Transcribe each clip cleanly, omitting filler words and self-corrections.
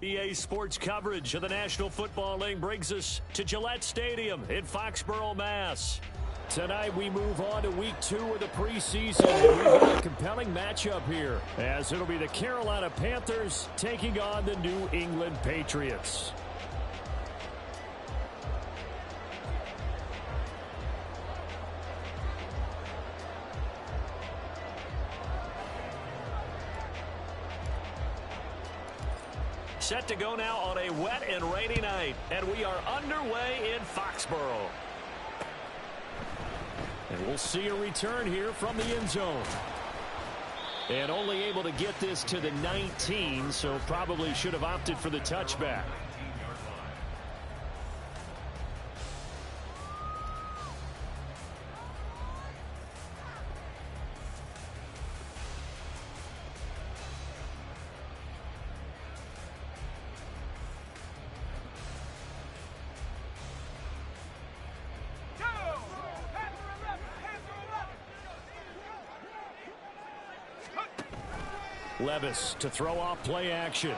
EA Sports coverage of the National Football League brings us to Gillette Stadium in Foxborough, Mass. Tonight we move on to week 2 of the preseason, and we've got a compelling matchup here, as it'll be the Carolina Panthers taking on the New England Patriots. Set to go now on a wet and rainy night, and we are underway in Foxborough. And we'll see a return here from the end zone. And only able to get this to the 19, so probably should have opted for the touchback. Levis to throw off play action.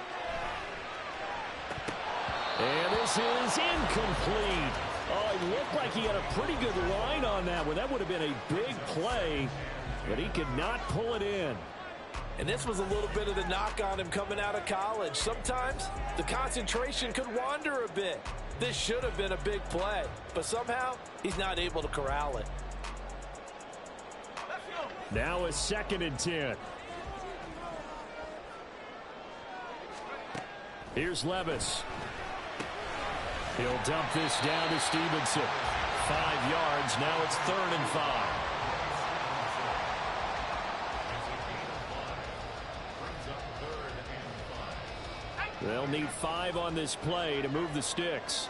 And this is incomplete. Oh, it looked like he had a pretty good line on that one. That would have been a big play, but he could not pull it in. And this was a little bit of the knock on him coming out of college. Sometimes the concentration could wander a bit. This should have been a big play, but somehow he's not able to corral it. Now a 2nd and 10. Here's Levis. He'll dump this down to Stevenson. 5 yards. Now it's 3rd and 5. They'll need 5 on this play to move the sticks.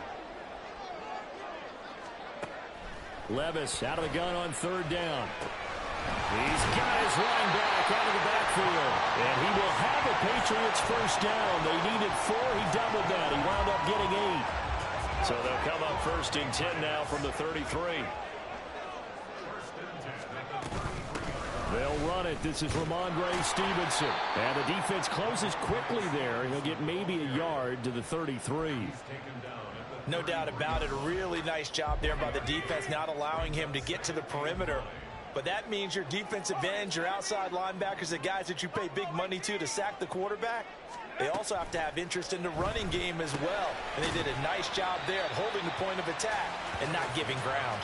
Levis out of the gun on 3rd down. He's got his running back out of the backfield. And he will have a Patriots first down. They needed 4. He doubled that. He wound up getting 8. So they'll come up 1st and 10 now from the 33. They'll run it. This is Ramondre Stevenson. And the defense closes quickly there. He'll get maybe a yard to the 33. No doubt about it. A really nice job there by the defense, not allowing him to get to the perimeter. But that means your defensive ends, your outside linebackers, the guys that you pay big money to sack the quarterback, they also have to have interest in the running game as well. And they did a nice job there of holding the point of attack and not giving ground.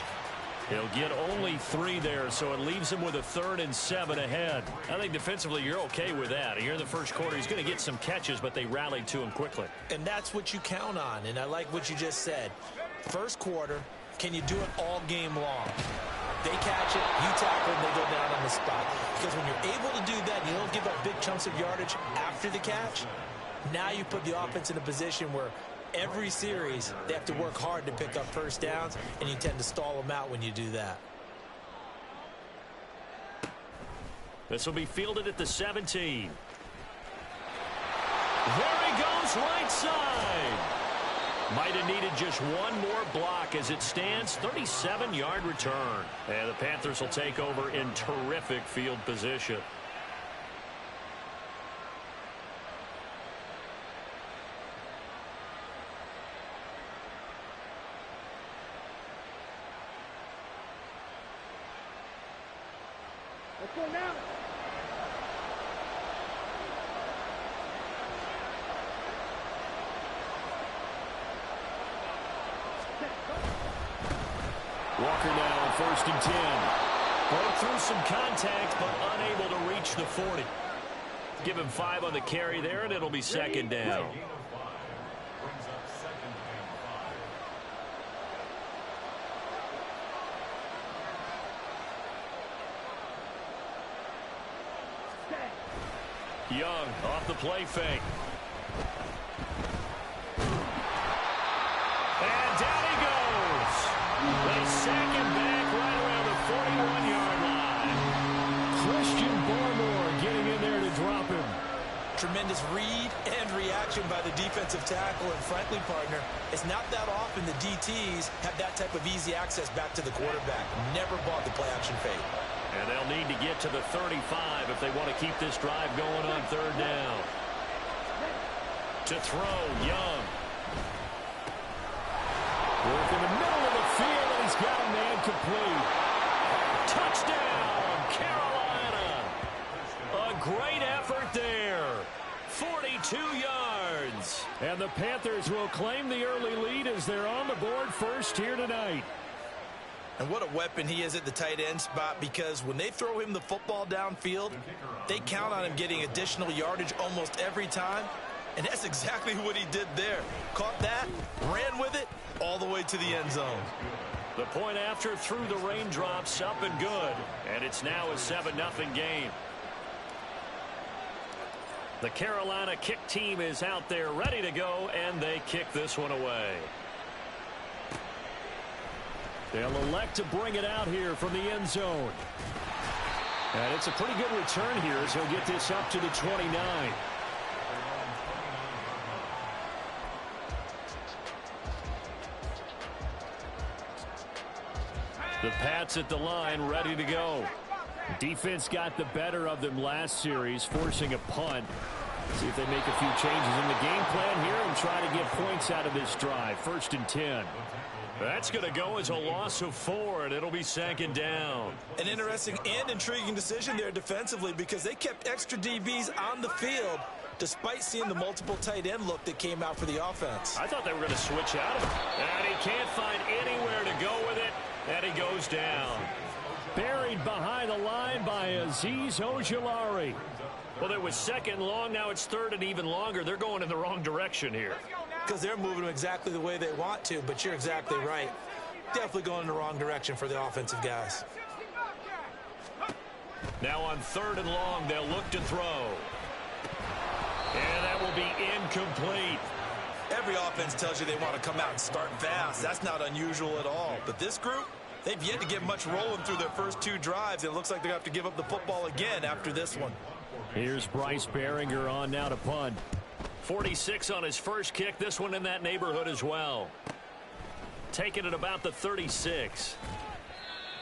He'll get only 3 there, so it leaves him with a 3rd and 7 ahead. I think defensively you're okay with that. Here in the first quarter, he's going to get some catches, but they rallied to him quickly. And that's what you count on, and I like what you just said. First quarter, can you do it all game long? They catch it, you tackle them, they go down on the spot. Because when you're able to do that, you don't give up big chunks of yardage after the catch. Now you put the offense in a position where every series they have to work hard to pick up first downs, and you tend to stall them out when you do that. This will be fielded at the 17. There he goes, right side. Might have needed just one more block. As it stands, 37-yard return. And the Panthers will take over in terrific field position. Let's go now. Walker now on 1st and 10. Broke through some contact, but unable to reach the 40. Give him 5 on the carry there, and it'll be 2nd down. Young off the play fake. And down he goes. They sack him back right around the 41-yard line. Christian Barmore getting in there to drop him. Tremendous read and reaction by the defensive tackle. And frankly, partner, it's not that often the DTs have that type of easy access back to the quarterback. Never bought the play-action fake. And they'll need to get to the 35 if they want to keep this drive going on third down. To throw, Young. Work in the middle of the field, and he's got a man complete. Touchdown, Carolina. A great effort there. 42 yards. And the Panthers will claim the early lead as they're on the board first here tonight. And what a weapon he is at the tight end spot, because when they throw him the football downfield, they count on him getting additional yardage almost every time. And that's exactly what he did there. Caught that, ran with it, all the way to the end zone. The point after through the raindrops, up and good. And it's now a 7-0 game. The Carolina kick team is out there ready to go, and they kick this one away. They'll elect to bring it out here from the end zone. And it's a pretty good return here as he'll get this up to the 29. The Pats at the line, ready to go. Defense got the better of them last series, forcing a punt. See if they make a few changes in the game plan here and try to get points out of this drive. 1st and 10. That's going to go as a loss of 4, and it'll be 2nd down. An interesting and intriguing decision there defensively, because they kept extra DBs on the field despite seeing the multiple tight end look that came out for the offense. I thought they were going to switch out of it. And he can't find anywhere to go with it, and he goes down. Buried behind the line by Azeez Ojulari. Well, it was 2nd long. Now it's 3rd and even longer. They're going in the wrong direction here. Because they're moving them exactly the way they want to, but you're exactly right. Definitely going in the wrong direction for the offensive guys. Now on 3rd and long, they'll look to throw. And that will be incomplete. Every offense tells you they want to come out and start fast. That's not unusual at all. But this group, they've yet to get much rolling through their first 2 drives. It looks like they're going to have to give up the football again after this one. Here's Bryce Behringer on now to punt. 46 on his first kick. This one in that neighborhood as well. Taking it about the 36.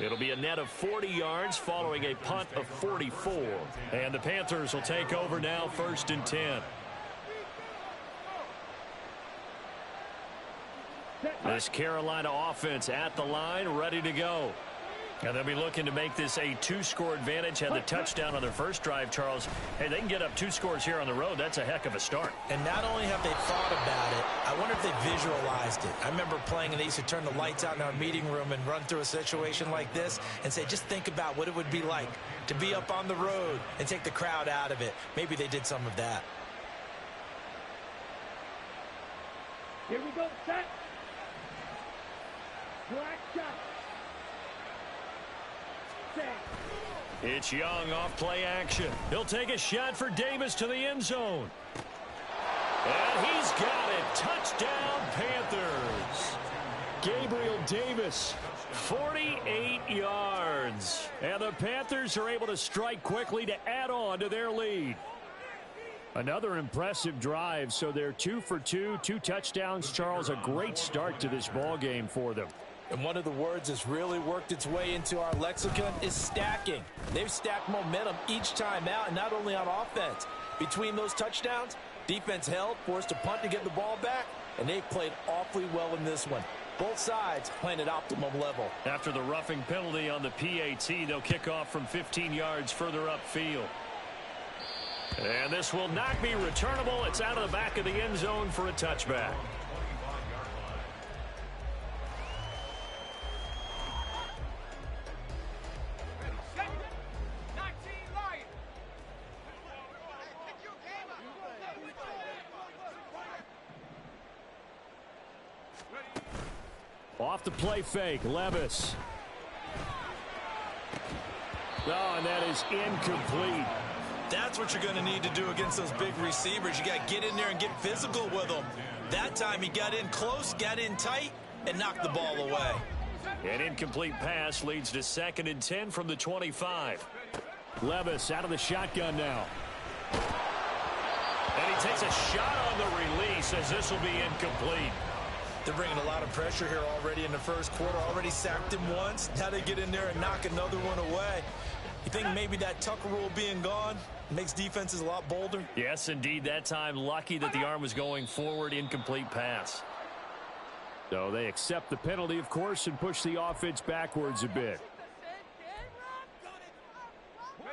It'll be a net of 40 yards following a punt of 44. And the Panthers will take over now, 1st and 10. This Carolina offense at the line, ready to go. And they'll be looking to make this a 2-score advantage. Had the touchdown on their first drive, Charles. Hey, they can get up 2 scores here on the road. That's a heck of a start. And not only have they thought about it, I wonder if they visualized it. I remember playing and they used to turn the lights out in our meeting room and run through a situation like this and say, just think about what it would be like to be up on the road and take the crowd out of it. Maybe they did some of that. Here we go, set. Black shot. It's Young off play action. He'll take a shot for Davis to the end zone. And he's got it. Touchdown, Panthers. Gabriel Davis, 48 yards. And the Panthers are able to strike quickly to add on to their lead. Another impressive drive, so they're 2 for 2, 2 touchdowns. Charles, a great start to this ball game for them. And one of the words that's really worked its way into our lexicon is stacking. They've stacked momentum each time out, and not only on offense. Between those touchdowns, defense held, forced a punt to get the ball back, and they've played awfully well in this one. Both sides playing at optimum level. After the roughing penalty on the PAT, they'll kick off from 15 yards further upfield. And this will not be returnable. It's out of the back of the end zone for a touchback. Off the play fake, Levis. Oh, and that is incomplete. That's what you're going to need to do against those big receivers. You got to get in there and get physical with them. That time he got in close, got in tight, and knocked the ball away. An incomplete pass leads to 2nd and 10 from the 25. Levis out of the shotgun now. And he takes a shot on the release as this will be incomplete. They're bringing a lot of pressure here already in the first quarter. Already sacked him once. Now they get in there and knock another one away. You think maybe that Tucker rule being gone makes defenses a lot bolder? Yes, indeed. That time, lucky that the arm was going forward. Incomplete pass. So they accept the penalty, of course, and push the offense backwards a bit.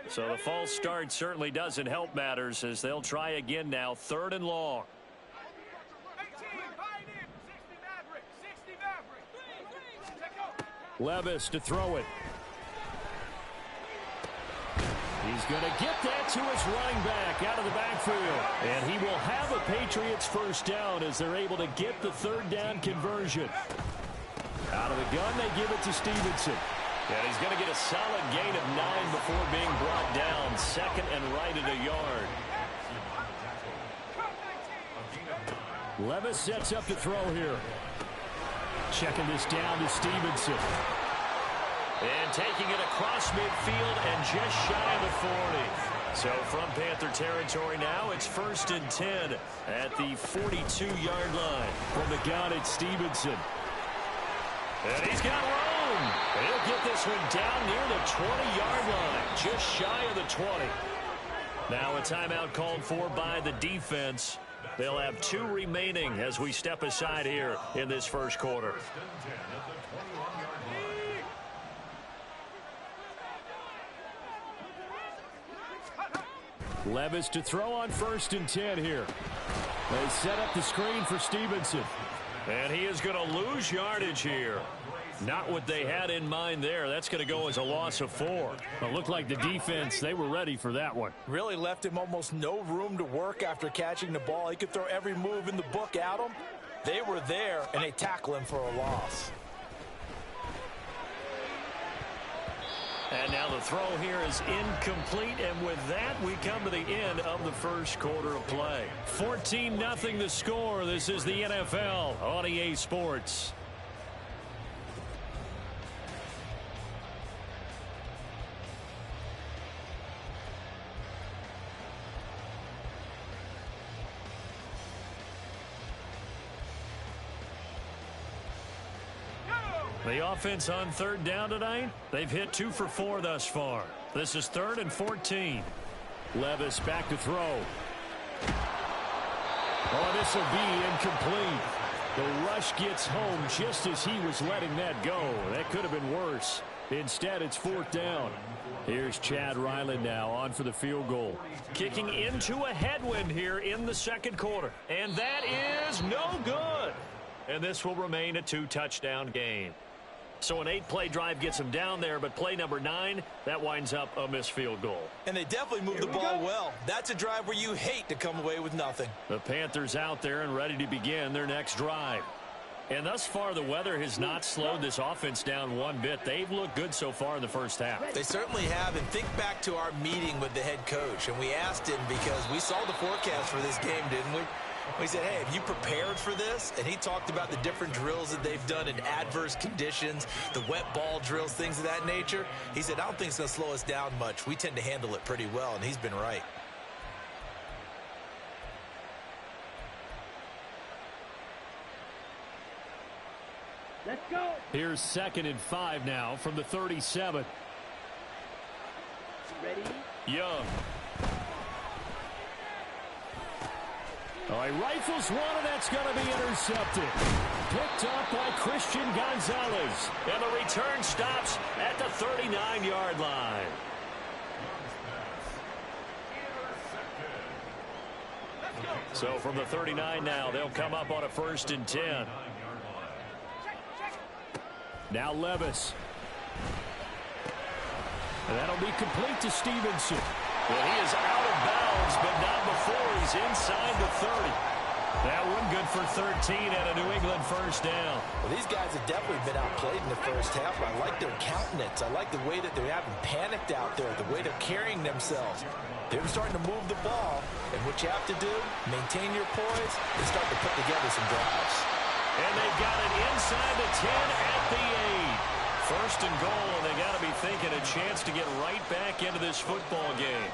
So the false start certainly doesn't help matters as they'll try again now. 3rd and long. Levis to throw it. He's going to get that to his running back out of the backfield. And he will have a Patriots first down as they're able to get the 3rd down conversion. Out of the gun, they give it to Stevenson. And he's going to get a solid gain of 9 before being brought down. 2nd and right at a yard. Levis sets up to throw here. Checking this down to Stevenson. And taking it across midfield and just shy of the 40. So from Panther territory now, it's 1st and 10 at the 42-yard line. From the gun, it's Stevenson. And he's got room. He'll get this one down near the 20-yard line, just shy of the 20. Now a timeout called for by the defense. They'll have 2 remaining as we step aside here in this first quarter. Levis to throw on 1st and 10 here. They set up the screen for Stevenson. And he is going to lose yardage here. Not what they had in mind there. That's going to go as a loss of 4. It looked like the defense, they were ready for that one. Really left him almost no room to work after catching the ball. He could throw every move in the book at him. They were there, and they tackle him for a loss. And now the throw here is incomplete, and with that, we come to the end of the first quarter of play. 14-0 the score. This is the NFL on EA Sports. The offense on 3rd down tonight, they've hit 2 for 4 thus far. This is 3rd and 14. Levis back to throw. Oh, this will be incomplete. The rush gets home just as he was letting that go. That could have been worse. Instead, it's 4th down. Here's Chad Ryland now on for the field goal. Kicking into a headwind here in the second quarter. And that is no good. And this will remain a 2-touchdown game. So an 8-play drive gets him down there, but play number 9, that winds up a missed field goal. And they definitely moved the ball well. That's a drive where you hate to come away with nothing. The Panthers out there and ready to begin their next drive. And thus far, the weather has not slowed this offense down one bit. They've looked good so far in the first half. They certainly have. And think back to our meeting with the head coach. And we asked him because we saw the forecast for this game, didn't we? We said, hey, have you prepared for this? And he talked about the different drills that they've done in adverse conditions, the wet ball drills, things of that nature. He said, I don't think it's going to slow us down much. We tend to handle it pretty well, and he's been right. Let's go. Here's 2nd and 5 now from the 37. Ready? Young. Oh, he rifles one, and that's going to be intercepted. Picked up by Christian Gonzalez. And the return stops at the 39-yard line. So from the 39 now, they'll come up on a 1st and 10. Now Levis. And that'll be complete to Stevenson. Well, he is out of bounds, but not before he's inside the 30. That one good for 13 and a New England first down. Well, these guys have definitely been outplayed in the first half. I like their countenance. I like the way that they haven't panicked out there, the way they're carrying themselves. They're starting to move the ball, and what you have to do, maintain your poise and start to put together some drives. And they've got it inside the 10 at the 8. First and goal, and they got to be thinking a chance to get right back into this football game.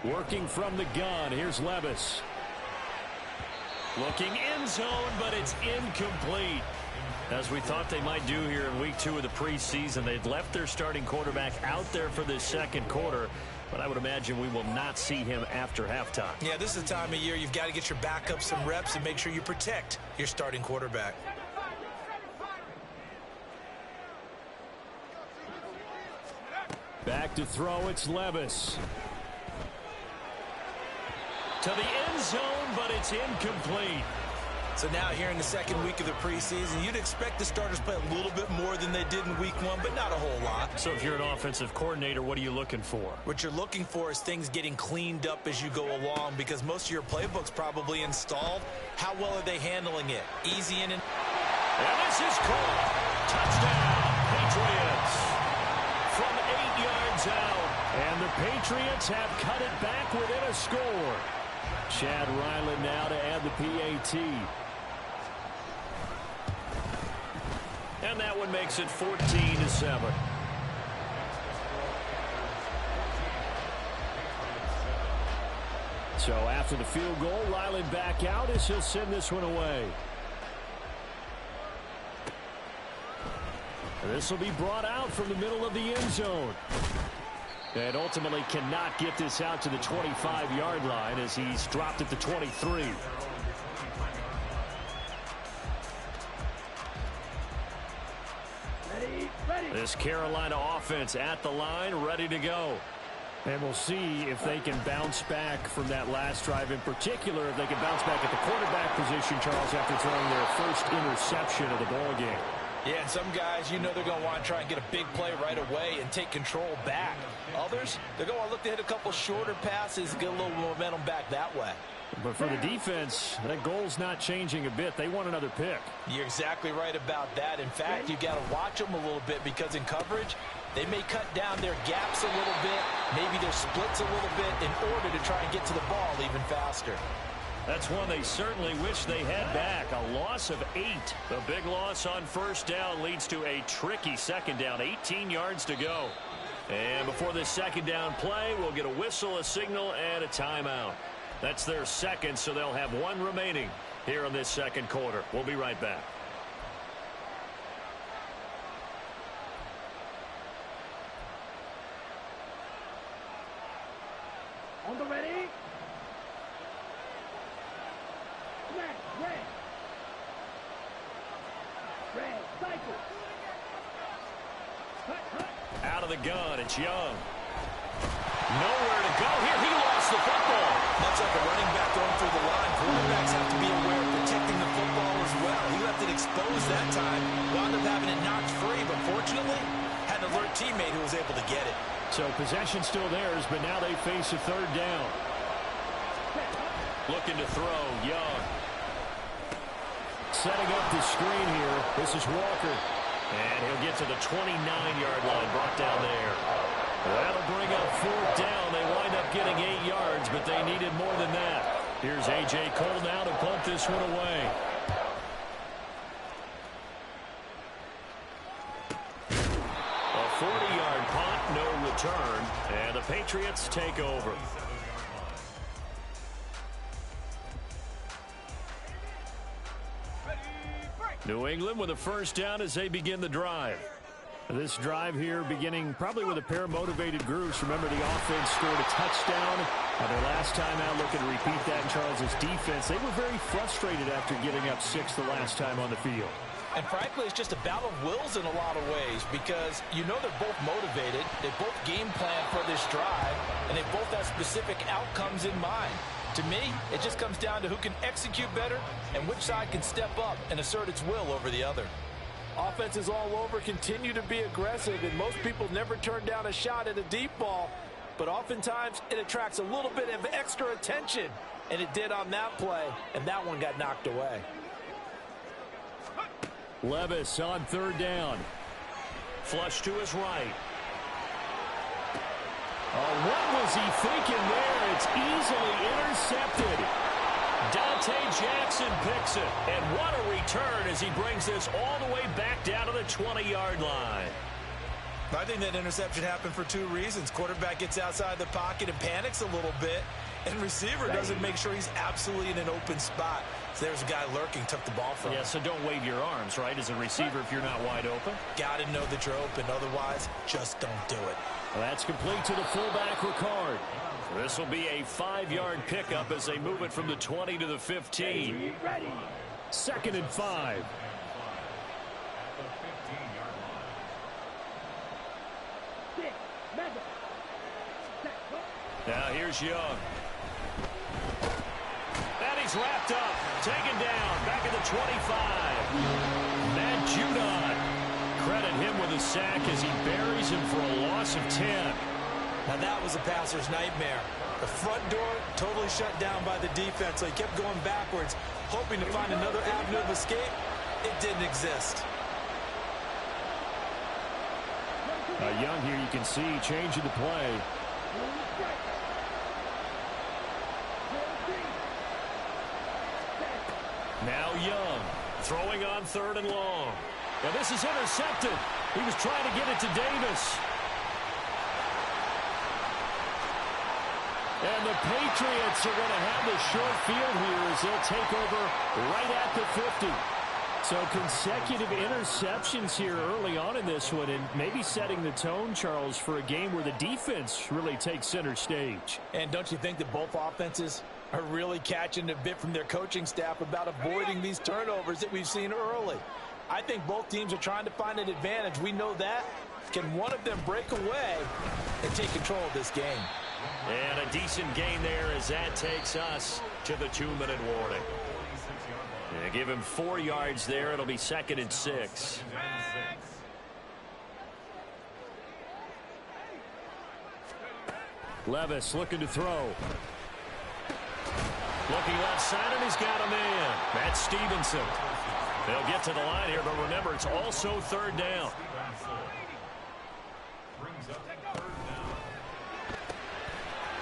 Working from the gun, here's Levis. Looking end zone, but it's incomplete. As we thought they might do here in week 2 of the preseason, they'd left their starting quarterback out there for this second quarter, but I would imagine we will not see him after halftime. Yeah, this is the time of year you've got to get your backup some reps and make sure you protect your starting quarterback. Back to throw, it's Levis. To the end zone, but it's incomplete. So now here in the second week of the preseason, you'd expect the starters to play a little bit more than they did in week 1, but not a whole lot. So if you're an offensive coordinator, what are you looking for? What you're looking for is things getting cleaned up as you go along, because most of your playbook's probably installed. How well are they handling it? Easy in and... And this is called. Touchdown, Patriots. From 8 yards out. And the Patriots have cut it back within a score. Chad Ryland now to add the PAT. And that one makes it 14-7. So after the field goal, Ryland back out as he'll send this one away. This will be brought out from the middle of the end zone. And ultimately cannot get this out to the 25-yard line as he's dropped at the 23. This Carolina offense at the line, ready to go. And we'll see if they can bounce back from that last drive, in particular if they can bounce back at the quarterback position, Charles, after throwing their first interception of the ball game. Yeah, and some guys, you know they're going to want to try and get a big play right away and take control back. Others, they're going to look to hit a couple shorter passes, get a little momentum back that way. But for the defense, that goal's not changing a bit. They want another pick. You're exactly right about that. In fact, you got to watch them a little bit, because in coverage, they may cut down their gaps a little bit, maybe their splits a little bit, in order to try and get to the ball even faster. That's one they certainly wish they had back. A loss of 8. The big loss on first down leads to a tricky second down. 18 yards to go. And before this second down play, we'll get a whistle, a signal, and a timeout. That's their second, so they'll have one remaining here in this second quarter. We'll be right back. On the ready. Red. Red, cycle. Out of the gun, it's Young. Nowhere to go here. He lost the football. Much like a running back going through the line, quarterbacks have to be aware of protecting the football as well. He left it exposed that time, wound up having it knocked free, but fortunately, had an alert teammate who was able to get it. So possession still theirs, but now they face a third down. Looking to throw, Young. Setting up the screen here. This is Walker. And he'll get to the 29-yard line, brought down there. That'll bring up fourth down. They wind up getting 8 yards, but they needed more than that. Here's A.J. Cole now to punt this one away. A 40-yard punt, no return, and the Patriots take over. New England with a first down as they begin the drive. This drive here beginning probably with a pair of motivated groups. Remember, the offense scored a touchdown. Their last time out, looking to repeat that in Charles's defense. They were very frustrated after giving up 6 the last time on the field. And frankly, it's just a battle of wills in a lot of ways, because you know they're both motivated. They both game plan for this drive, and they both have specific outcomes in mind. To me, it just comes down to who can execute better and which side can step up and assert its will over the other. Offenses all over continue to be aggressive, and most people never turn down a shot at a deep ball. But oftentimes, it attracts a little bit of extra attention, and it did on that play, and that one got knocked away. Levis on third down. Flush to his right. What was he thinking there? It's easily intercepted. Dante Jackson picks it. And what a return as he brings this all the way back down to the 20-yard line. I think that interception happened for two reasons. Quarterback gets outside the pocket and panics a little bit, and receiver doesn't make sure he's absolutely in an open spot. So there's a guy lurking, took the ball from him. Yeah, so don't wave your arms, right, as a receiver if you're not wide open. Got to know that you're open. Otherwise, just don't do it. Well, that's complete to the fullback, Ricard. This will be a 5-yard pickup as they move it from the 20 to the 15. Second and 5. Now here's Young. And he's wrapped up. Taken down. Back at the 25. Matt Judon. Credit him with a sack as he buries him for a loss of 10. Now that was a passer's nightmare. The front door totally shut down by the defense, so he kept going backwards, hoping to find another avenue of escape. It didn't exist. Young here, you can see, changing the play. Now Young, throwing on 3rd and long. Now this is intercepted. He was trying to get it to Davis. And the Patriots are going to have the short field here as they'll take over right at the 50. So consecutive interceptions here early on in this one, and maybe setting the tone, Charles, for a game where the defense really takes center stage. And don't you think that both offenses are really catching a bit from their coaching staff about avoiding these turnovers that we've seen early? I think both teams are trying to find an advantage. We know that. Can one of them break away and take control of this game? And a decent gain there as that takes us to the 2-minute warning. Yeah, give him 4 yards there. It'll be 2nd and 6. Levis looking to throw. Looking left side, and he's got a man. That's Stevenson. They'll get to the line here, but remember, it's also 3rd down.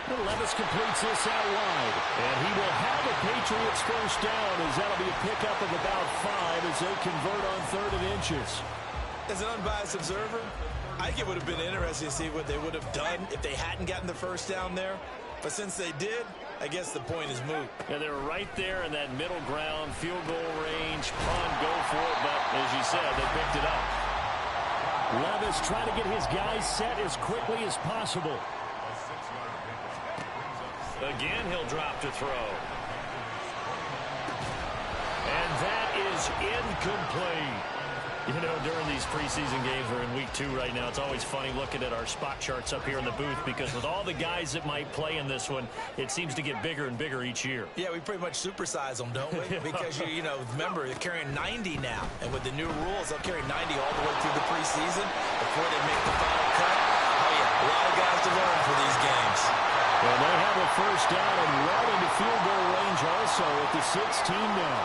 Levis completes this out wide. And he will have a Patriots first down as that'll be a pickup of about 5 as they convert on 3rd and inches. As an unbiased observer, I think it would have been interesting to see what they would have done if they hadn't gotten the first down there. But since they did, I guess the point is moot. Yeah, they were right there in that middle ground, field goal range, punt, go for it. But as you said, they picked it up. Levis trying to get his guys set as quickly as possible. Again, he'll drop to throw. And that is incomplete. You know, during these preseason games, we're in week 2 right now. It's always funny looking at our spot charts up here in the booth because with all the guys that might play in this one, it seems to get bigger and bigger each year. Yeah, we pretty much supersize them, don't we? Because, you know, remember, they're carrying 90 now. And with the new rules, they'll carry 90 all the way through the preseason before they make the final cut. Oh, yeah, a lot of guys to learn for these games. Well, they have a first down and well into field goal range also at the 16 now.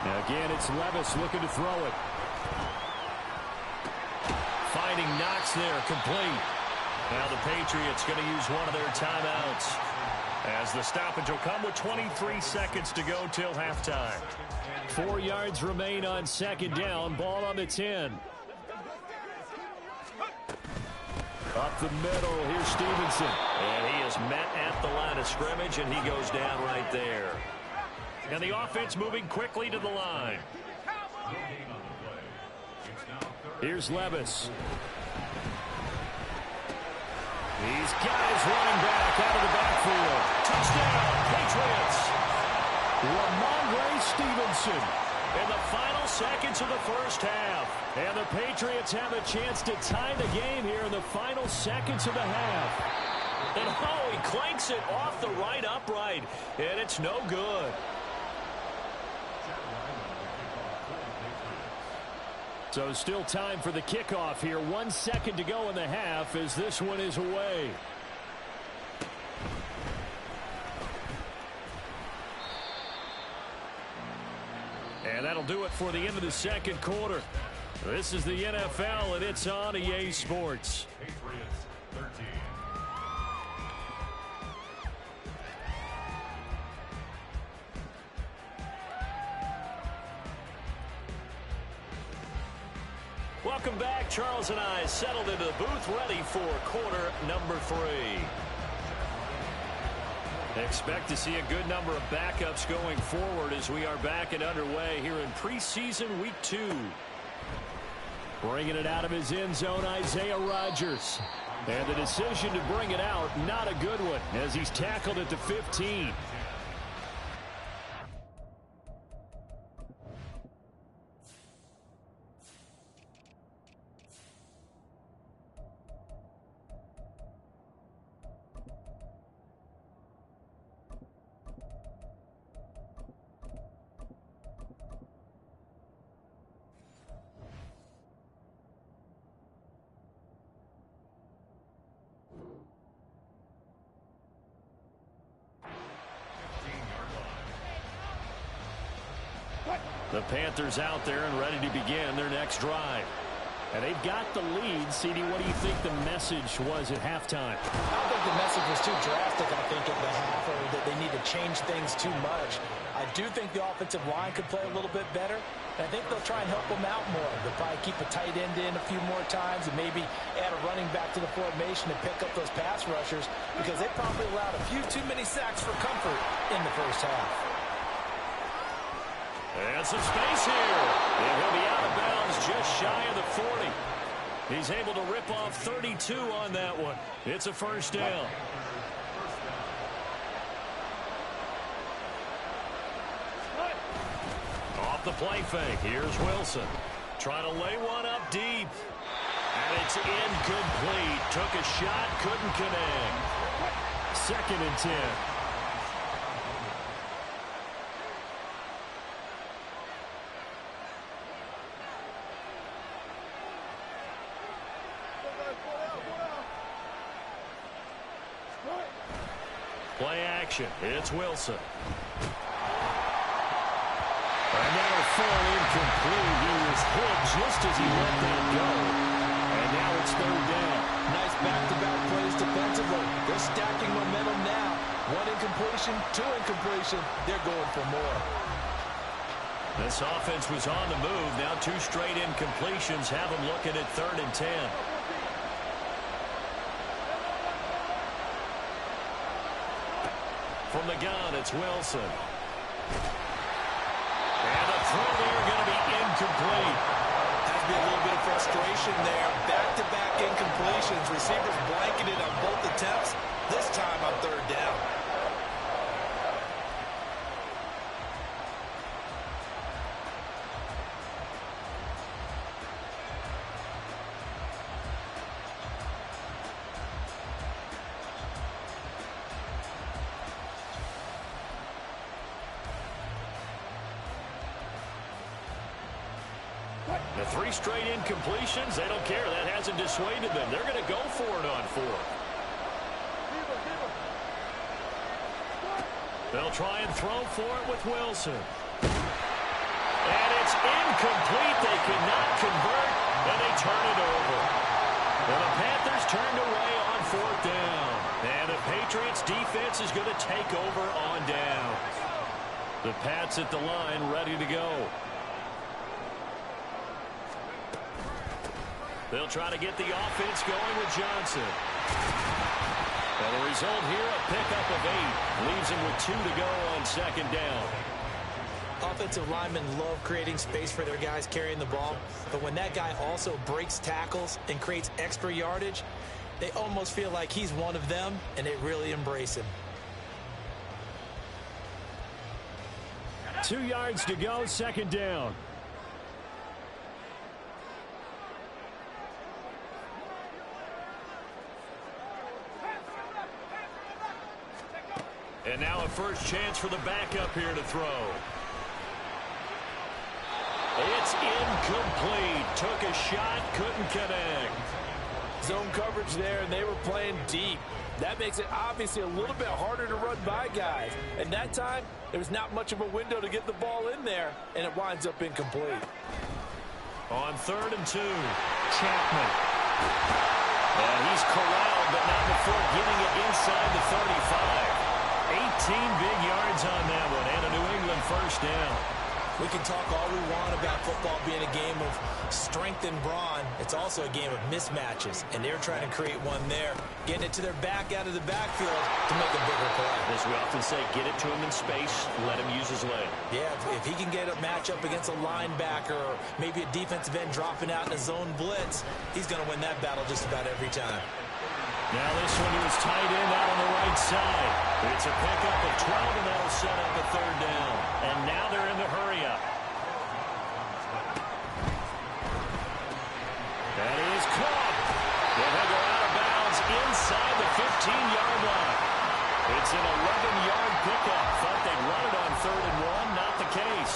Now again, it's Levis looking to throw it. Finding Knox there, complete. Now the Patriots going to use one of their timeouts as the stoppage will come with 23 seconds to go till halftime. 4 yards remain on 2nd down, ball on the 10. Up the middle, here's Stevenson. And he is met at the line of scrimmage, and he goes down right there. And the offense moving quickly to the line. Here's Levis. He's got his running back out of the backfield. Touchdown, Patriots. Ramondre Stevenson in the final seconds of the first half. And the Patriots have a chance to tie the game here in the final seconds of the half. And oh, he clanks it off the right upright. And it's no good. So still time for the kickoff here. 1 second to go in the half as this one is away. And that'll do it for the end of the second quarter. This is the NFL, and it's on EA Sports. Patriots 13. Welcome back. Charles and I settled into the booth, ready for quarter number 3. Expect to see a good number of backups going forward as we are back and underway here in preseason week 2. Bringing it out of his end zone, Isaiah Rodgers. And the decision to bring it out, not a good one, as he's tackled at the 15. The Panthers out there and ready to begin their next drive. And they've got the lead. CD, what do you think the message was at halftime? I don't think the message was too drastic, I think, at the half, or that they need to change things too much. I do think the offensive line could play a little bit better. And I think they'll try and help them out more. They'll probably keep a tight end in a few more times and maybe add a running back to the formation to pick up those pass rushers, because they probably allowed a few too many sacks for comfort in the first half. And some space here. And he'll be out of bounds just shy of the 40. He's able to rip off 32 on that one. It's a first down. Off the play fake. Here's Wilson. Trying to lay one up deep. And it's incomplete. Took a shot, couldn't connect. 2nd and 10. Play action. It's Wilson. And that'll fall incomplete. He was hit just as he let that go. And now it's 3rd down. Nice back-to-back plays defensively. They're stacking momentum now. 1 incompletion, 2 incompletion. They're going for more. This offense was on the move. Now 2 straight incompletions have them looking at 3rd and 10. From the gun, it's Wilson. And the throw there going to be incomplete. Has to be a little bit of frustration there. Back-to-back incompletions. Receivers blanketed on both attempts. This time on 3rd down. The 3 straight incompletions, they don't care. That hasn't dissuaded them. They're going to go for it on 4th. They'll try and throw for it with Wilson. And it's incomplete. They cannot convert, and they turn it over. Well, the Panthers turned away on 4th down. And the Patriots defense is going to take over on down. The Pats at the line ready to go. They'll try to get the offense going with Johnson. And the result here, a pickup of 8. Leaves him with 2 to go on 2nd down. Offensive linemen love creating space for their guys carrying the ball. But when that guy also breaks tackles and creates extra yardage, they almost feel like he's one of them, and they really embrace him. 2 yards to go, 2nd down. And now a first chance for the backup here to throw. It's incomplete. Took a shot, couldn't connect. Zone coverage there, and they were playing deep. That makes it obviously a little bit harder to run by guys. And that time, there was not much of a window to get the ball in there, and it winds up incomplete. On 3rd and 2, Chapman. And he's corralled, but not before getting it inside the 35. 18 big yards on that one, and a New England first down. We can talk all we want about football being a game of strength and brawn. It's also a game of mismatches, and they're trying to create one there, getting it to their back out of the backfield to make a bigger play. As we often say, get it to him in space, let him use his leg. Yeah, if he can get a matchup against a linebacker or maybe a defensive end dropping out in a zone blitz, he's going to win that battle just about every time. Now this one is tight end out on the right side. It's a pickup of 12, and that'll set up a 3rd down. And now they're in the hurry-up. That is caught. They'll go out of bounds inside the 15-yard line. It's an 11-yard pickup. Thought they'd run it on 3rd and 1. Not the case.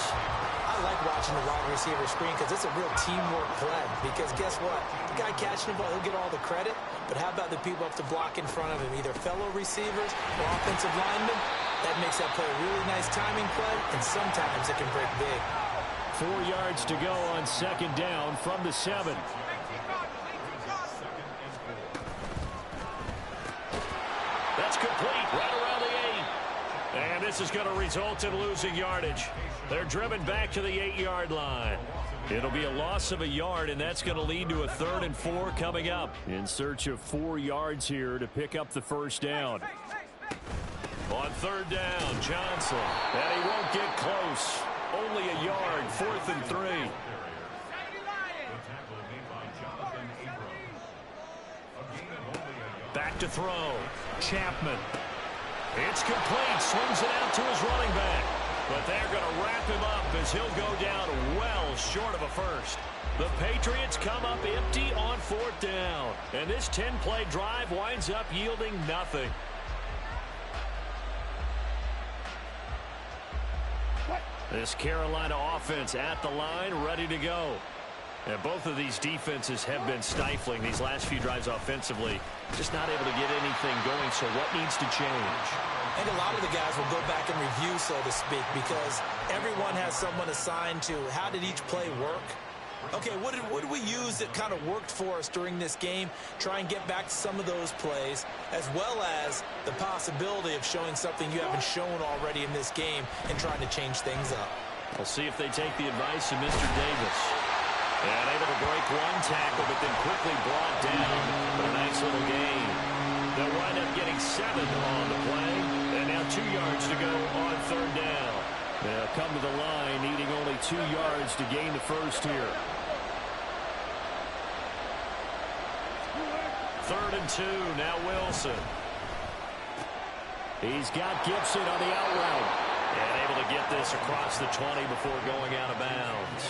I like watching the wide receiver screen because it's a real teamwork play. Because guess what? The guy catching the ball, he'll get all the credit. But how about the people up to block in front of him, either fellow receivers or offensive linemen? That makes that play a really nice timing play, and sometimes it can break big. 4 yards to go on 2nd down from the 7. That's complete right around the 8. And this is going to result in losing yardage. They're driven back to the 8-yard line. It'll be a loss of a yard, and that's going to lead to a 3rd and 4 coming up. In search of 4 yards here to pick up the first down. On 3rd down, Johnson. And he won't get close. Only a yard, 4th and 3. Back to throw. Chapman. It's complete. Swings it out to his running back. But they're going to wrap him up as he'll go down well short of a first. The Patriots come up empty on 4th down. And this 10-play drive winds up yielding nothing. This Carolina offense at the line, ready to go. And both of these defenses have been stifling these last few drives offensively. Just not able to get anything going, so what needs to change? And a lot of the guys will go back and review, so to speak, because everyone has someone assigned to how did each play work. Okay, what did we use that kind of worked for us during this game? Try and get back to some of those plays, as well as the possibility of showing something you haven't shown already in this game and trying to change things up. We'll see if they take the advice of Mr. Davis. And able to break one tackle, but then quickly brought down. But a nice little gain. They'll wind up getting 7 on the play. And now 2 yards to go on 3rd down. They'll come to the line, needing only 2 yards to gain the first here. 3rd and 2, now Wilson. He's got Gibson on the out route. And able to get this across the 20 before going out of bounds.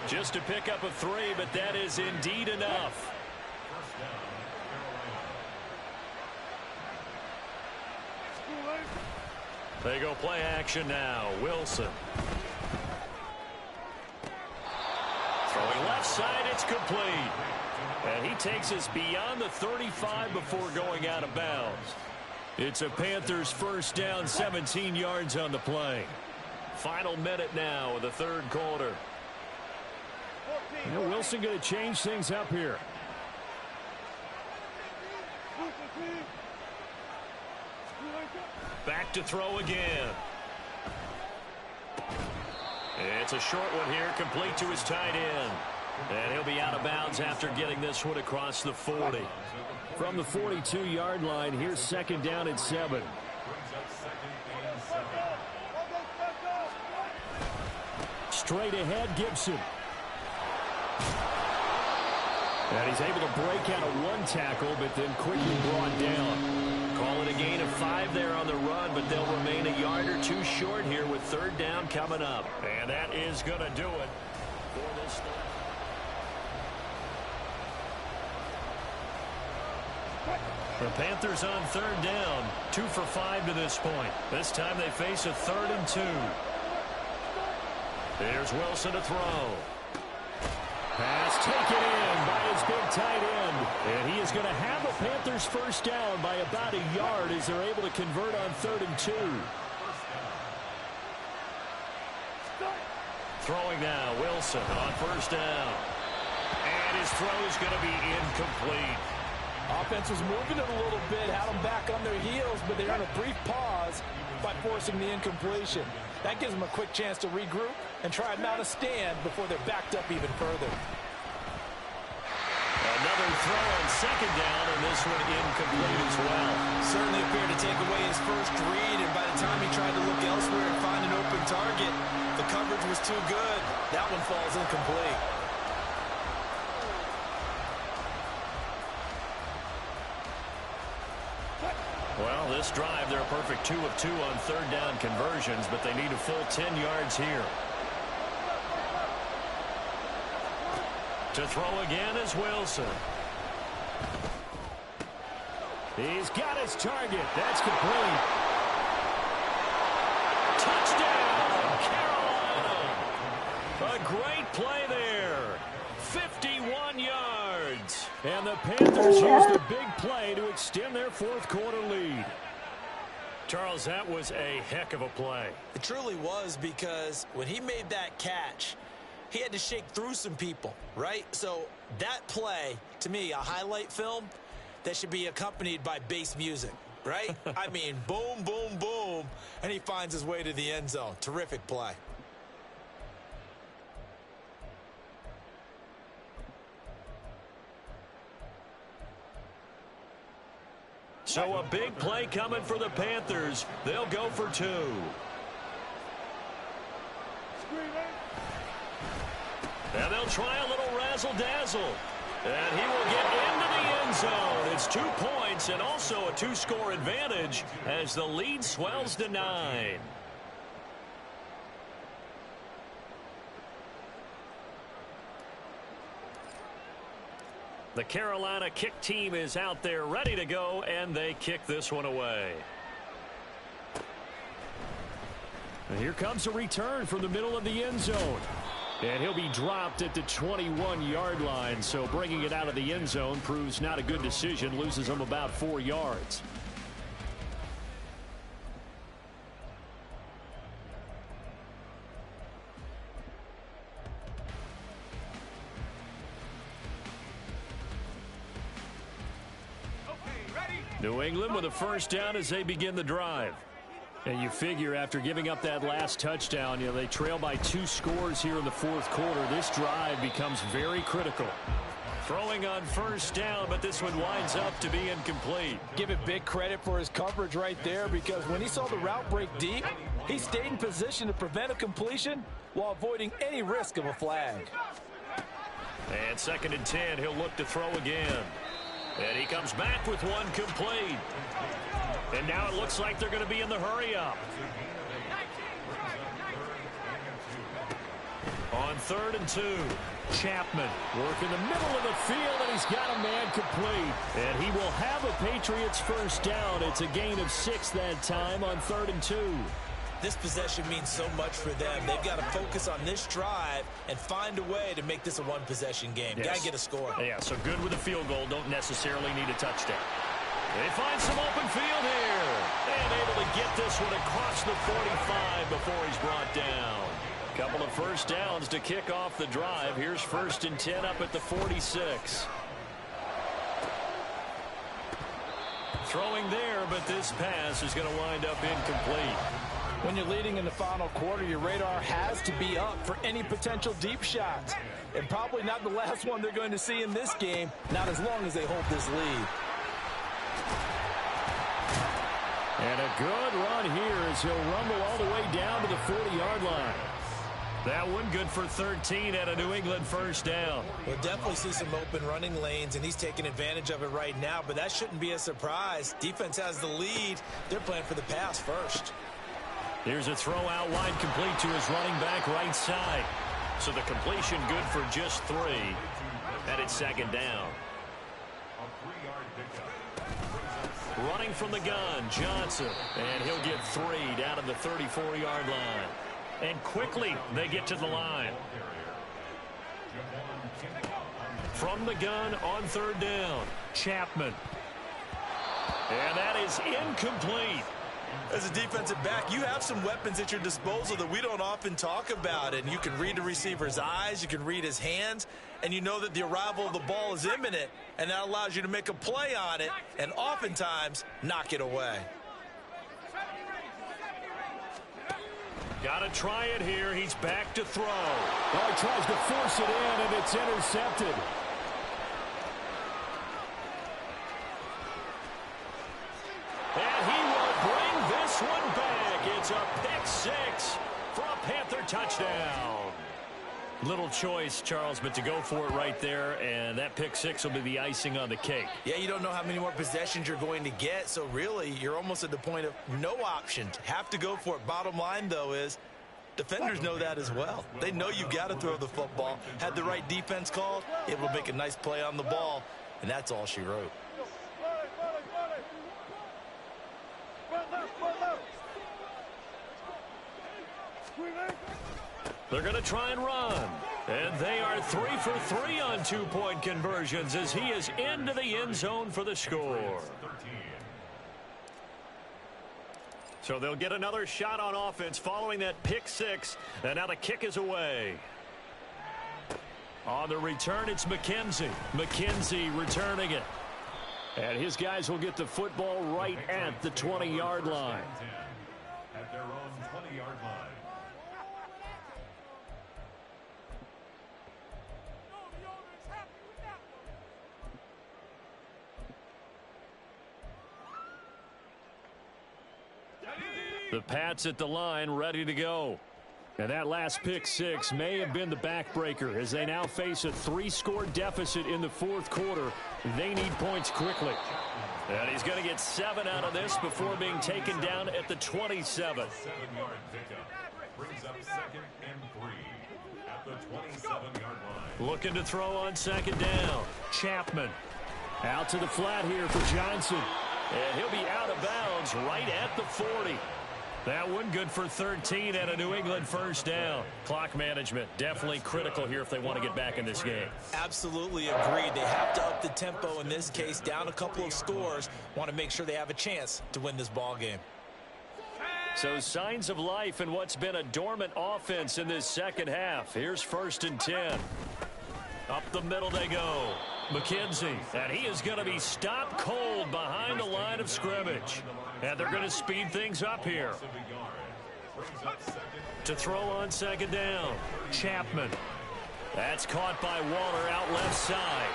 Just a pickup of 3, but that is indeed enough. They go play action now. Wilson. Throwing left side, it's complete. And he takes us beyond the 35 before going out of bounds. It's a Panthers first down, 17 yards on the play. Final minute now of the 3rd quarter. Wilson going to change things up here. Back to throw again. It's a short one here, complete to his tight end. And he'll be out of bounds after getting this one across the 40. From the 42-yard line, here's 2nd down and 7. Straight ahead, Gibson. And he's able to break out of one tackle, but then quickly brought down. Call it a gain of 5 there on the run, but they'll remain a yard or 2 short here with 3rd down coming up. And that is going to do it for this. The Panthers on 3rd down, 2 for 5 to this point. This time they face a 3rd and 2. There's Wilson to throw. Pass taken in by his big tight end. And he is going to have a Panthers first down by about a yard as they're able to convert on 3rd and 2. Throwing now, Wilson on first down. And his throw is going to be incomplete. Offense was moving it a little bit, had them back on their heels, but they earned a brief pause by forcing the incompletion. That gives them a quick chance to regroup and try and mount a stand before they're backed up even further. Another throw on second down, and this one incomplete as well. Certainly appeared to take away his first read, and by the time he tried to look elsewhere and find an open target, the coverage was too good. That one falls incomplete. Well, this drive, they're a perfect 2 of 2 on third down conversions, but they need a full 10 yards here. To throw again is Wilson. He's got his target. That's complete. Touchdown, Carolina. A great play there. 51 yards. And the Panthers used a big play to extend their fourth quarter lead. Charles, that was a heck of a play. It truly was, because when he made that catch, he had to shake through some people, right? So that play, to me, a highlight film that should be accompanied by bass music, right? I mean, boom, boom, boom, and he finds his way to the end zone. Terrific play. So a big play coming for the Panthers. They'll go for 2. And they'll try a little razzle-dazzle. And he will get into the end zone. It's 2 points and also a 2-score advantage as the lead swells to 9. The Carolina kick team is out there ready to go, and they kick this one away. And here comes a return from the middle of the end zone. And he'll be dropped at the 21-yard line, so bringing it out of the end zone proves not a good decision, loses him about 4 yards. New England with a first down as they begin the drive. And you figure after giving up that last touchdown, they trail by 2 scores here in the fourth quarter. This drive becomes very critical. Throwing on first down, but this one winds up to be incomplete. Give it big credit for his coverage right there, because when he saw the route break deep, he stayed in position to prevent a completion while avoiding any risk of a flag. And 2nd and 10, he'll look to throw again. And he comes back with one complete. And now it looks like they're going to be in the hurry-up. On 3rd and 2, Chapman working the middle of the field, and he's got a man complete. And he will have a Patriots first down. It's a gain of 6 that time on 3rd and 2. This possession means so much for them. They've got to focus on this drive and find a way to make this a one-possession game. Yes. Got to get a score. Yeah, so good with a field goal. Don't necessarily need a touchdown. They find some open field here. And able to get this one across the 45 before he's brought down. Couple of first downs to kick off the drive. Here's 1st and 10 up at the 46. Throwing there, but this pass is going to wind up incomplete. When you're leading in the final quarter, your radar has to be up for any potential deep shots. And probably not the last one they're going to see in this game, not as long as they hold this lead. And a good run here as he'll rumble all the way down to the 40-yard line. That one good for 13 and a New England first down. We'll definitely see some open running lanes, and he's taking advantage of it right now, but that shouldn't be a surprise. Defense has the lead. They're playing for the pass first. Here's a throw out wide, complete to his running back right side. So the completion good for just 3. And it's 2nd down. Running from the gun, Johnson. And he'll get 3 down to the 34-yard line. And quickly they get to the line. From the gun on 3rd down, Chapman. And that is incomplete. As a defensive back, you have some weapons at your disposal that we don't often talk about. And you can read the receiver's eyes, you can read his hands, and you know that the arrival of the ball is imminent, and that allows you to make a play on it and oftentimes knock it away. Got to try it here. He's back to throw. Oh, he tries to force it in, and it's intercepted. And he will bring this one back. It's a pick six for a Panther touchdown. Little choice, Charles, but to go for it right there, and that pick six will be the icing on the cake. Yeah, you don't know how many more possessions you're going to get, so really you're almost at the point of no options. Have to go for it. Bottom line, though, is defenders know that as well. They know you've got to throw the football. Had the right defense called, able to make a nice play on the ball, and that's all she wrote. They're going to try and run. And they are 3 for 3 on two-point conversions as he is into the end zone for the score. So they'll get another shot on offense following that pick six. And now the kick is away. On the return, it's McKenzie. McKenzie returning it. And his guys will get the football right at the 20-yard line. At their own 20-yard line. The Pats at the line, ready to go. And that last pick six may have been the backbreaker as they now face a 3-score deficit in the fourth quarter. They need points quickly. And he's going to get 7 out of this before being taken down at the 27. 7-yard pickup brings up 2nd and 3 at the 27-yard line. Looking to throw on second down. Chapman out to the flat here for Johnson. And he'll be out of bounds right at the 40. That one good for 13 and a New England first down. Clock management definitely critical here if they want to get back in this game. Absolutely agreed. They have to up the tempo in this case, down a couple of scores. Want to make sure they have a chance to win this ball game. So signs of life in what's been a dormant offense in this second half. Here's 1st and 10. Up the middle they go. McKenzie, and he is going to be stopped cold behind the line of scrimmage. And they're going to speed things up here. To throw on second down, Chapman. That's caught by Waller out left side.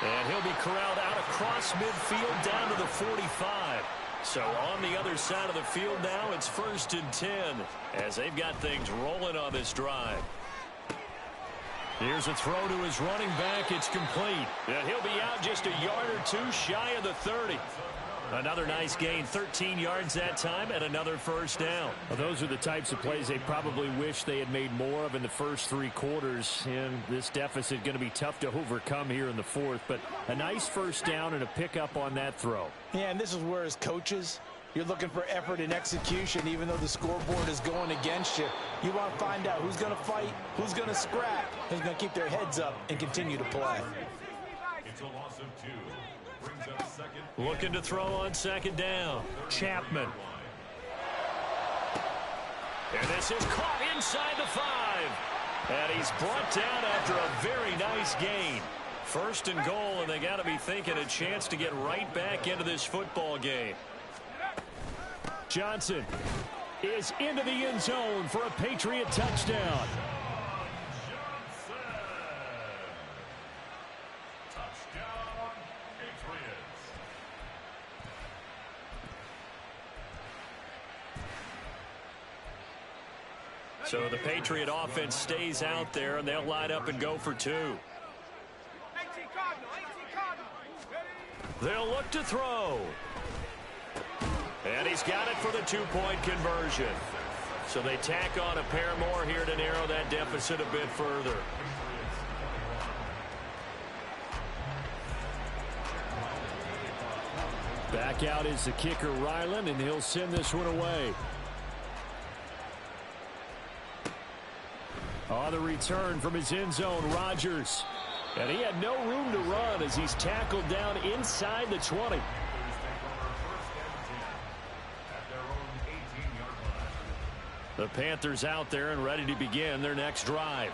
And he'll be corralled out across midfield down to the 45. So on the other side of the field now, it's 1st and 10 as they've got things rolling on this drive. Here's a throw to his running back. It's complete. And he'll be out just a yard or two shy of the 30. Another nice gain, 13 yards that time, and another first down. Well, those are the types of plays they probably wish they had made more of in the first 3 quarters. And this deficit going to be tough to overcome here in the fourth. But a nice first down and a pickup on that throw. Yeah, and this is where as coaches, you're looking for effort and execution, even though the scoreboard is going against you. You want to find out who's going to fight, who's going to scrap, who's going to keep their heads up and continue to play. It's a loss of 2. Brings up 2nd. Looking to throw on second down. Chapman. And this is caught inside the 5. And he's brought down after a very nice gain. 1st and goal, and they got to be thinking a chance to get right back into this football game. Johnson is into the end zone for a Patriot touchdown. Touchdown, Patriots. So the Patriot offense stays out there, and they'll line up and go for 2. They'll look to throw. And he's got it for the 2-point conversion. So they tack on a pair more here to narrow that deficit a bit further. Back out is the kicker, Ryland, and he'll send this one away. On the return from his end zone, Rodgers. And he had no room to run as he's tackled down inside the 20. The Panthers out there and ready to begin their next drive.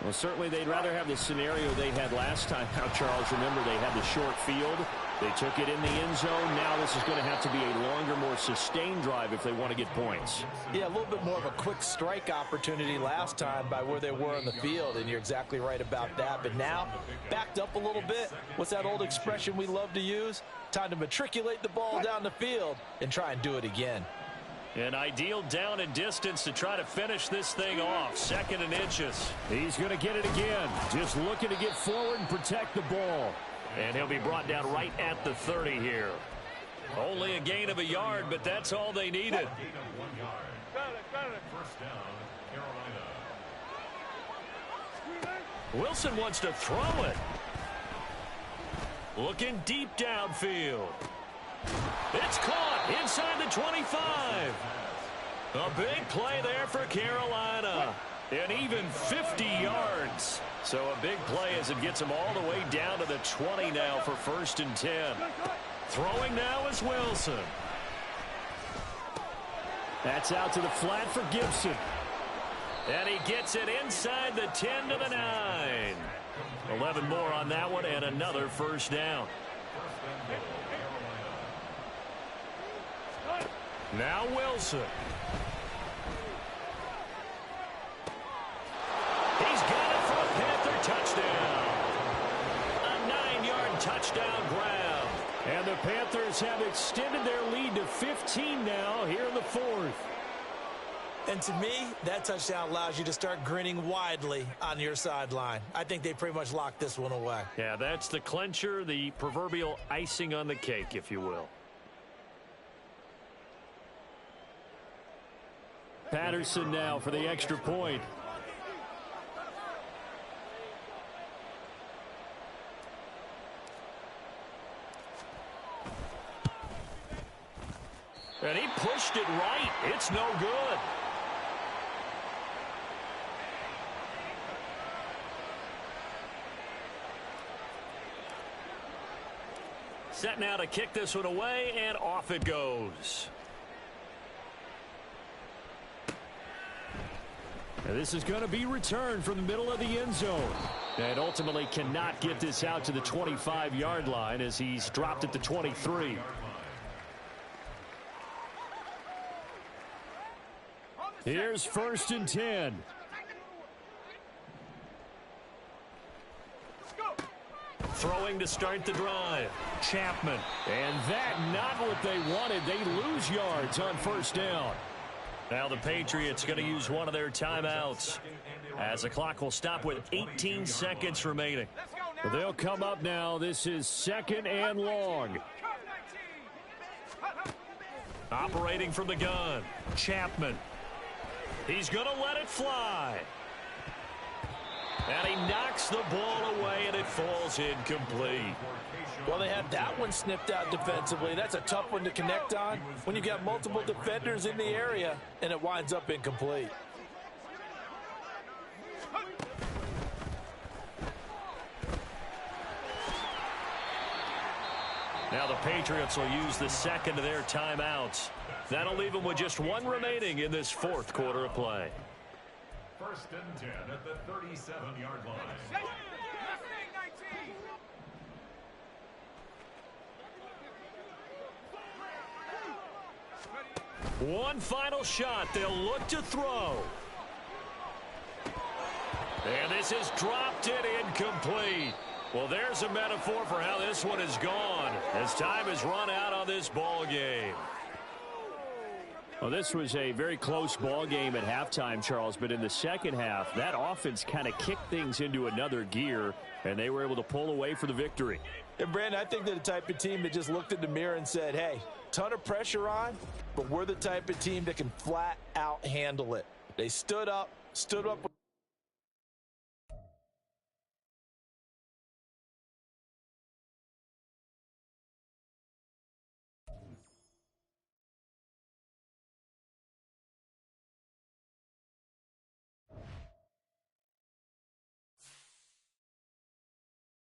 Well, certainly they'd rather have the scenario they had last time out, Charles. Remember, they had the short field. They took it in the end zone. Now this is going to have to be a longer, more sustained drive if they want to get points. Yeah, a little bit more of a quick strike opportunity last time by where they were on the field, and you're exactly right about that. But now, backed up a little bit. What's that old expression we love to use? Time to matriculate the ball down the field and try and do it again. An ideal down and distance to try to finish this thing off. 2nd and inches. He's going to get it again. Just looking to get forward and protect the ball. And he'll be brought down right at the 30 here. Only a gain of a yard, but that's all they needed. Gain of 1 yard. First down, Carolina. Wilson wants to throw it. Looking deep downfield. It's caught inside the 25. A big play there for Carolina. And even 50 yards. So a big play as it gets him all the way down to the 20 now for 1st and 10. Throwing now is Wilson. That's out to the flat for Gibson. And he gets it inside the 10 to the 9. 11 more on that one and another 1st down. Now Wilson. He's got it for a Panther touchdown. A 9-yard touchdown grab. And the Panthers have extended their lead to 15 now here in the 4th. And to me, that touchdown allows you to start grinning widely on your sideline. I think they pretty much locked this one away. Yeah, that's the clincher, the proverbial icing on the cake, if you will. Patterson now for the extra point. And he pushed it right. It's no good. Set now to kick this one away, and off it goes. And this is going to be returned from the middle of the end zone. And ultimately cannot get this out to the 25-yard line as he's dropped at the 23. Here's 1st and 10. Throwing to start the drive. Chapman. And that not what they wanted. They lose yards on 1st down. Now the Patriots going to use one of their timeouts as the clock will stop with 18 seconds remaining. They'll come up now. This is 2nd and long. Operating from the gun. Chapman. He's going to let it fly. And he knocks the ball away, and it falls incomplete. Well, they had that one snipped out defensively. That's a tough one to connect on when you've got multiple defenders in the area, and it winds up incomplete. Now the Patriots will use the 2nd of their timeouts. That'll leave them with just 1 remaining in this 4th quarter of play. 1st and 10 at the 37-yard line. One final shot. They'll look to throw. And this is dropped it incomplete. Well, there's a metaphor for how this one is gone as time has run out on this ball game. Well, this was a very close ball game at halftime, Charles, but in the second half, that offense kind of kicked things into another gear, and they were able to pull away for the victory. And, Brandon, I think they're the type of team that just looked in the mirror and said, hey, ton of pressure on, but we're the type of team that can flat out handle it. They stood up